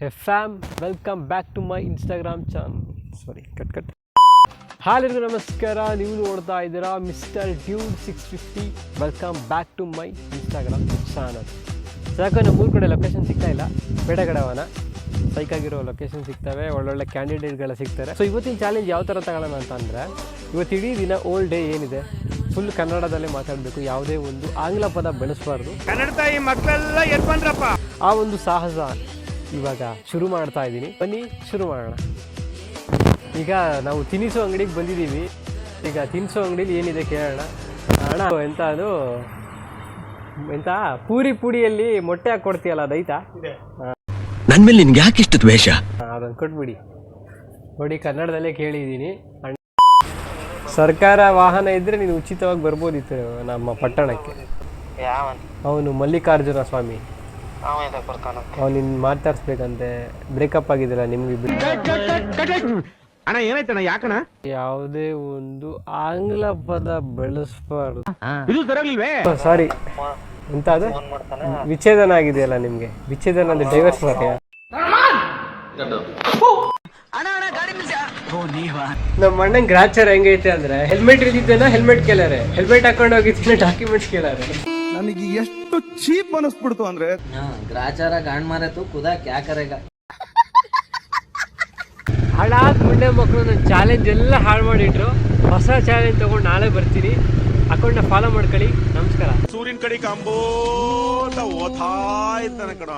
Hey fam, welcome back to my Instagram channel. Sorry, cut. ಎಲ್ಲರಿಗೂ ನಮಸ್ಕಾರ. ನೀವು ನೋಡ್ತಾ ಇದ್ದೀರಾ mister dude 650. Welcome back to my Instagram channel. ಸಾಕು ನಮ್ಮ ಊರ ಕಡೆ ಲೊಕೇಶನ್ ಸಿಗ್ತಾ ಇಲ್ಲ, ಬೇಡಗಡವನ ಸೈಕಾಗಿರೋ ಲೊಕೇಶನ್ ಸಿಗ್ತವೆ, ಒಳ್ಳೊಳ್ಳೆ ಕ್ಯಾಂಡಿಡೇಟ್ಗಳ ಸಿಗ್ತಾರೆ. ಸೊ ಇವತ್ತಿನ ಚಾಲೆಂಜ್ ಯಾವ ಥರ ತಗೊಳ್ಳೋಣ ಅಂತಂದರೆ, ಇವತ್ತು ಇಡೀ ದಿನ ಓಲ್ಡ್ ಡೇ ಏನಿದೆ ಫುಲ್ ಕನ್ನಡದಲ್ಲೇ ಮಾತಾಡಬೇಕು, ಯಾವುದೇ ಒಂದು ಆಂಗ್ಲ ಪದ ಬೆಳೆಸಬಾರ್ದು. ಕನ್ನಡ ತಾಯಿ ಮಕ್ಕಳೆಲ್ಲ ಎದ್ಬಂದ್ರಪ್ಪ. ಆ ಒಂದು ಸಾಹಸ ಇವಾಗ ಶುರು ಮಾಡ್ತಾ ಇದ್ದೀನಿ. ಬನ್ನಿ ಶುರು ಮಾಡೋಣ. ಈಗ ನಾವು ತಿನಿಸೋ ಅಂಗಡಿಗೆ ಬಂದಿದ್ದೀವಿ. ಈಗ ತಿನಿಸೋ ಅಂಗಡಿಲಿ ಏನಿದೆ ಕೇಳೋಣ. ಅಣ್ಣ ಎಂತ ಪೂರಿ ಪುಡಿಯಲ್ಲಿ ಮೊಟ್ಟೆ ಹಾಕಿ ಕೊಡ್ತೀಯಲ್ಲ, ಅದೈತಾ? ನನ್ನ ಮೇಲೆ ನಿನ್ಗೆ ಯಾಕೆ ಇಷ್ಟು ದ್ವೇಷ? ಅದನ್ನು ಕೊಟ್ಬಿಡಿ. ನೋಡಿ, ಕನ್ನಡದಲ್ಲೇ ಕೇಳಿದ್ದೀನಿ. ಸರ್ಕಾರ ವಾಹನ ಇದ್ದರೆ ನೀನು ಉಚಿತವಾಗಿ ಬರ್ಬೋದಿತ್ತು ನಮ್ಮ ಪಟ್ಟಣಕ್ಕೆ. ಅವನು ಮಲ್ಲಿಕಾರ್ಜುನ ಸ್ವಾಮಿ, ಅವ್ನು ನಿನ್ನ ಮಾತಾಡ್ಸ್ಬೇಕಂತೆ. ಬ್ರೇಕಪ್ ಆಗಿದಿಲ್ಲ ನಿಮ್ಗೆ? ಅಣ್ಣ ಏನಾಯ್ತಣ್ಣ? ಯಾಕಣ? ಯಾವುದೇ ಒಂದು ಆಂಗ್ಲ ಪದ ಬೆಳೆಸ್ಬಾರ್ದು. ಇದು ಸರಿಯಾಗಿಲ್ವೇ? ಸಾರಿ, ಎಂತ ಅದು ವಿಚ್ಛೇದನ ಆಗಿದೆಯಲ್ಲ ನಿಮ್ಗೆ? ವಿಚ್ಛೇದನ ಅಂದ್ರೆ ಡೈವರ್ಸ್ ಬಗ್ಗೆ. ನಮ್ಮ ಅಣ್ಣನ್ ಗ್ರಾಚಾರ ಹೆಂಗೈತೆ ಅಂದ್ರೆ, ಹೆಲ್ಮೆಟ್ ಇದ್ದಿದ್ದೇನ ಹೆಲ್ಮೆಟ್ ಕೇಳಾರೆ, ಹೆಲ್ಮೆಟ್ ಹಾಕೊಂಡು ಹೋಗಿದ್ದೇನೆ ಡಾಕ್ಯುಮೆಂಟ್ಸ್ ಕೇಳಾರೆ. ನನಗೆ ಎಷ್ಟು ಚೀಪ್ ಅನಿಸ್ಬಿಡ್ತು ಅಂದ್ರೆ, ಗ್ರಾಚಾರ ಗಾಂಡ್ ಮಾರೆ ತು ಖುದಾ ಕ್ಯಾ ಕರೆಗ. ಹಾಳಾದ ಮುಂಡೆ ಮಕ್ಕಳು ನನ್ನ ಚಾಲೆಂಜ್ ಎಲ್ಲ ಹಾಳು ಮಾಡಿಟ್ರು. ಹೊಸ ಚಾಲೆಂಜ್ ತಗೊಂಡು ನಾಳೆ ಬರ್ತೀನಿ. ಅಕೌಂಟ್ನ ಫಾಲೋ ಮಾಡ್ಕೊಳ್ಳಿ. ನಮಸ್ಕಾರ. ಸೂರ್ಯನ ಕಡೆ ಕಾಂಬೋ ಓದ್ತಾ ಇದ್ದಾನೆ ಕಣ.